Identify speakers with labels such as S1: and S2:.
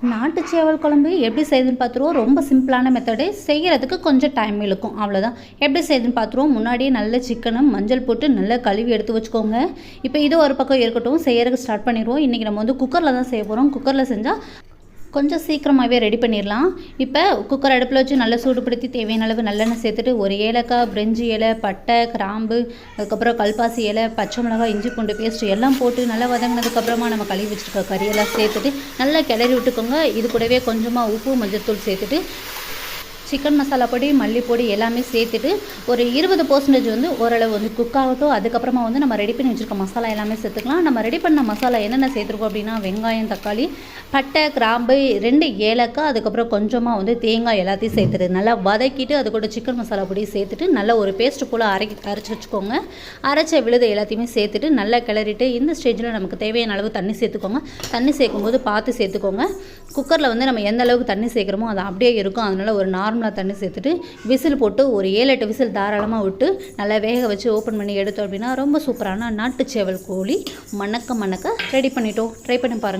S1: நாட்டு சேவல் குழம்பு எப்படி செய்யுதுன்னு பார்த்துருவோம். ரொம்ப சிம்பிளான மெத்தடு, செய்கிறதுக்கு கொஞ்சம் டைம் இழுக்கும், அவ்வளோதான். எப்படி செய்யுதுன்னு பார்த்துருவோம். முன்னாடியே நல்ல சிக்கனும் மஞ்சள் போட்டு நல்லா கழுவி எடுத்து வச்சுக்கோங்க. இப்போ இது ஒரு பக்கம் இருக்கட்டும், செய்யறதுக்கு ஸ்டார்ட் பண்ணிடுவோம். இன்றைக்கி நம்ம வந்து குக்கரில் தான் செய்ய போகிறோம். குக்கரில் செஞ்சால் கொஞ்சம் சீக்கிரமாகவே ரெடி பண்ணிடலாம். இப்போ குக்கர் அடுப்பில் வச்சு நல்லா சூடுபடுத்தி தேவையான அளவு நல்லெண்ணெய் சேர்த்துட்டு ஒரு ஏலக்காய், பிரெஞ்சி இலை, பட்டை, கிராம்பு, அதுக்கப்புறம் கல்பாசி இலை, பச்சை மிளகாய், இஞ்சி பூண்டு பேஸ்ட் எல்லாம் போட்டு நல்லா வதங்கினதுக்கப்புறமா நம்ம கழுவி வச்சுருக்க கறியெல்லாம் சேர்த்துட்டு நல்லா கிளறி விட்டுக்கோங்க. இது கூடவே கொஞ்சமாக உப்பு, மஞ்சள்தூள் சேர்த்துட்டு சிக்கன் மசாலா பொடி, மல்லிப்பொடி எல்லாமே சேர்த்துட்டு ஒரு 20% வந்து ஓரளவு வந்து குக் ஆகட்டும். அதுக்கப்புறமா வந்து நம்ம ரெடி பண்ணி வச்சுருக்க மசாலா எல்லாமே சேர்த்துக்கலாம். நம்ம ரெடி பண்ண மசாலா என்னென்ன சேர்த்துருக்கோம் அப்படின்னா, வெங்காயம், தக்காளி, பட்டை, கிராம்பு, 2 ஏலக்காய், அதுக்கப்புறம் கொஞ்சமாக வந்து தேங்காய் எல்லாத்தையும் சேர்த்துட்டு நல்லா வதக்கிட்டு அது கூட சிக்கன் மசாலா பொடி சேர்த்துட்டு நல்லா ஒரு பேஸ்ட் போல் அரைச்சி வச்சுக்கோங்க. அரைச்ச விழுது எல்லாத்தையுமே சேர்த்துட்டு நல்லா கிளறிட்டு இந்த ஸ்டேஜில் நமக்கு தேவையான அளவு தண்ணி சேர்த்துக்கோங்க. தண்ணி சேர்க்கும்போது பார்த்து சேர்த்துக்கோங்க. குக்கரில் வந்து நம்ம எந்த அளவுக்கு தண்ணி சேர்க்குறோமோ அது அப்படியே இருக்கும். அதனால் ஒரு நார்மலாக தண்ணி சேர்த்துட்டு விசில் போட்டு ஒரு 7-8 விசில் தாராளமாக விட்டு நல்லா வேக வச்சு ஓப்பன் பண்ணி எடுத்தோம் அப்படின்னா ரொம்ப சூப்பரான நாட்டு சேவல் கோழி மணக்க ரெடி பண்ணிட்டோம். ட்ரை பண்ணி பாருங்கள்.